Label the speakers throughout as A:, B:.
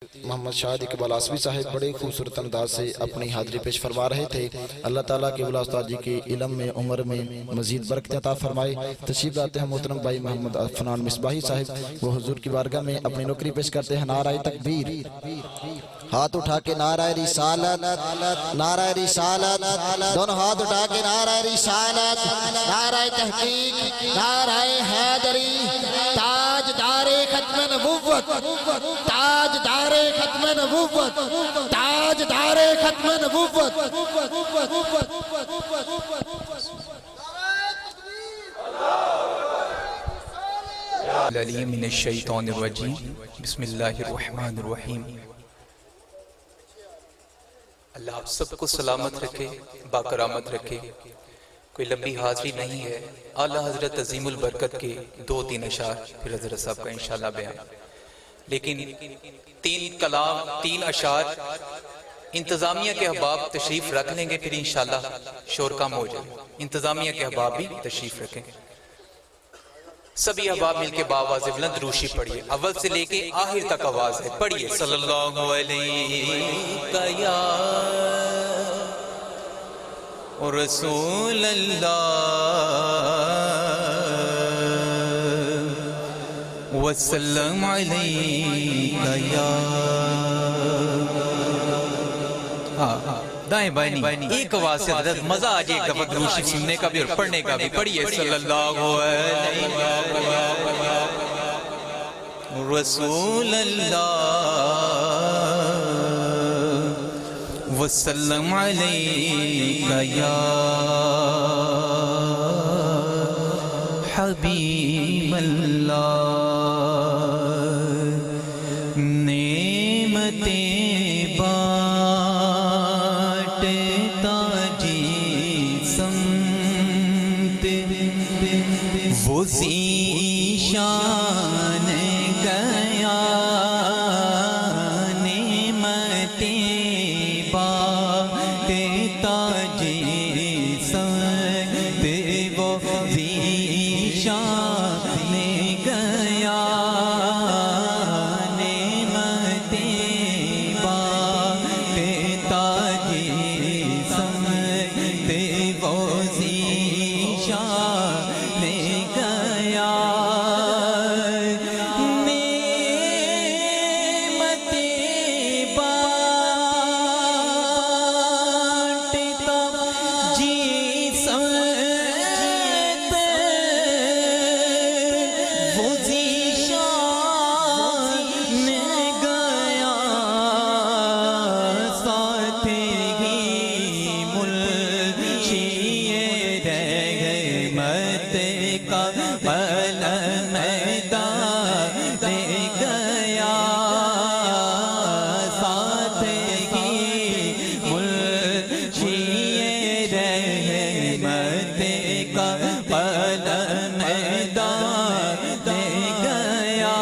A: محمد شاہد اقبال آسوی صاحب بڑے خوبصورت انداز سے اپنی حاضری پیش فرما رہے تھے۔ اللہ تعالیٰ کے ولا استاد جی کے علم میں عمر میں مزید برکت عطا فرمائے۔ تشریف لاتے ہیں محترم بھائی محمد عفنان مصباحی صاحب، وہ حضور کی بارگاہ میں اپنی نوکری پیش کرتے ہیں۔ نعرہ تکبیر، ہاتھ اٹھا کے نعرہ رسالت، نعرہ رسالت، دونوں ہاتھ اٹھا کے نعرہ رسالت، نعرہ تحقیق، نعرہ حیدری، تاجدار ختم نبوت، تاجدار ختم نبوت، تاجدار ختم نبوت۔
B: العلیم من الشیطان الرجیم، بسم اللہ الرحمن الرحیم۔ اللہ آپ سب کو سلامت رکھے، باکرامت رکھے۔ کوئی لمبی حاضری نہیں ہے، اعلیٰ حضرت عظیم البرکت کے 2-3 اشعار پھر حضرت صاحب کا انشاءاللہ بیان، لیکن 3 کلام 3 اشعار انتظامیہ کے احباب تشریف رکھ لیں گے، پھر انشاءاللہ شور کم ہو جائے۔ انتظامیہ کے احباب بھی تشریف رکھیں، سبھی احباب مل کے باواز بلند روشی پڑھیے، اول سے لے کے آخر تک آواز ہے، پڑھیے۔ صلی اللہ علیہ یا رسول اللہ وسلم علیہ یا دائیں بائیں نہیں، ایک آواز سے حضرت مزہ آ جائے گا روشی سننے کا بھی اور پڑھنے کا بھی۔ پڑھیے صلی اللہ علیہ رسول اللہ وسلم علیہ یا حبیب اللہ۔ وہ ذیشان گیا نعمتیں بانٹتا جسمت، وہ ذیشان گیا نعمتیں بانٹتا جسمت، وہ ذیشان گیا نعمتیں بانٹتا جسمت، وہ ذیشان گیا ساتھ ہی ملشیے رحمت کا علم دار گیا، ساتھ ہی ملشیے رحمت کا علم دار گیا،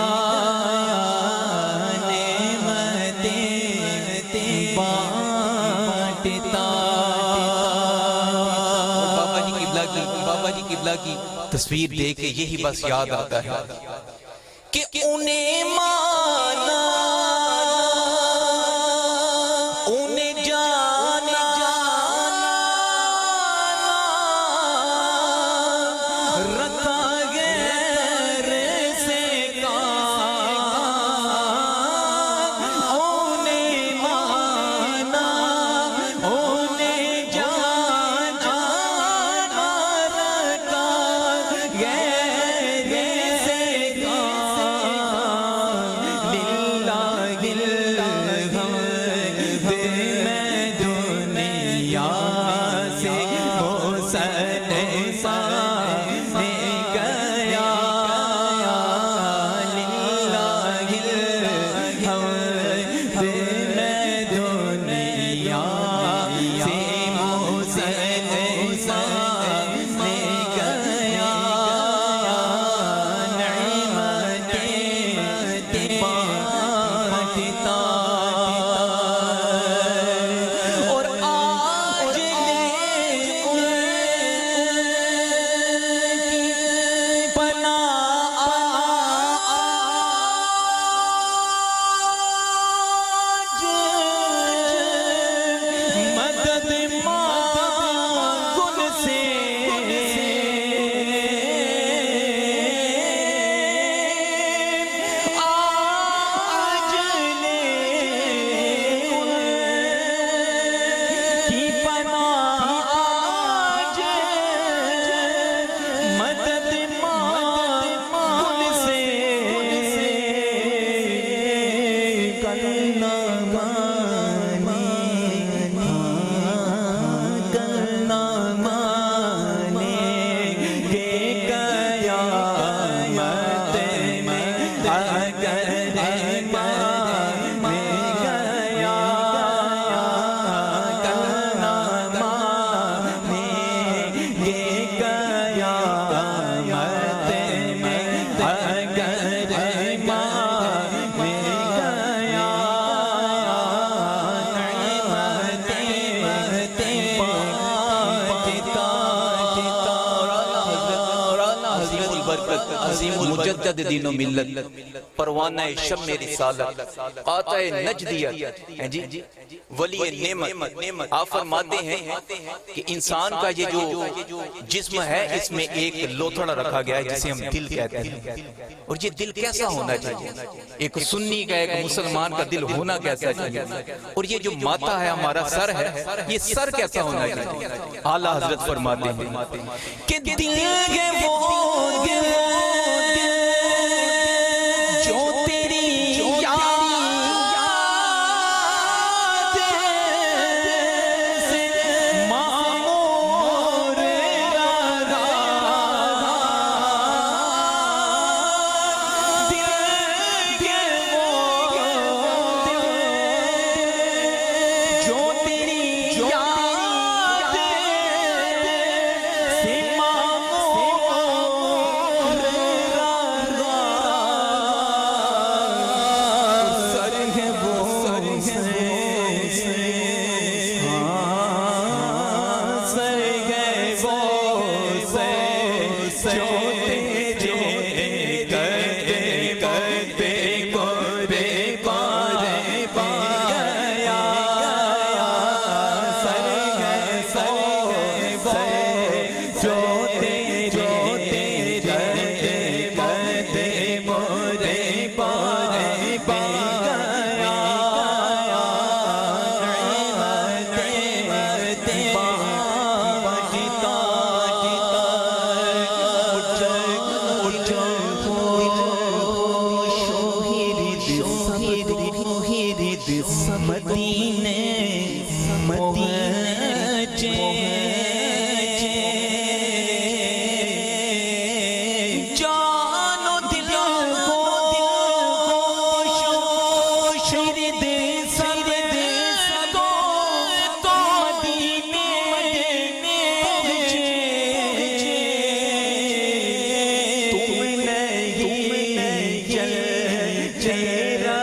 B: نعمتیں بانٹتا۔ بابا جی قبلہ کی تصویر دیکھ کے یہی بس یاد آتا ہے کہ انہیں مانا، انہیں جانا، رکھا غیر سے کام، انہیں مانا، انہیں جانا، رکھا غیر سے کام، للہ الحمد میں دنیا سے حسن سامنے گیا، للہ الحمد میں دنیا سے حسن سامنے گیا، نعمتیں بانٹتا۔ اور آج پناہ
C: کرنا مانے کرنا مانے گے قیامت میں اگر مانے گیا کرنا مانے گے قیامت میں اگر مانے گیا
B: عظیم المجدد دین و ملت پروانہ شم رسالت قاطع نجدیت ہیں جی ولی نعمت آپ فرماتے ہیں کہ انسان کا یہ جو جسم ہے اس میں ایک لوتھڑا رکھا گیا ہے جسے ہم دل کہتے ہیں اور یہ دل کیسا ہونا چاہیے ایک سنی کا ایک مسلمان کا دل ہونا کیسا چاہیے اور یہ جو ماتھا ہے ہمارا سر ہے یہ سر کیسا ہونا چاہیے اعلیٰ حضرت فرماتے ہیں کہ دل ہے وہ دل جو تیری یاد سے معمور رہا دل ہے وہ دل جو تیری یاد سے معمور سر ہے وہ سر ہے وہ جو تیرے کرتے کرتے گورے پارے پایا سر ہے وہ جو تیرے کرتے کرتے گورے پارے پایا مدینے پہنچے جانو دل کو شرد سرد کو مدینے پہنچے تم نہیں چل چیرا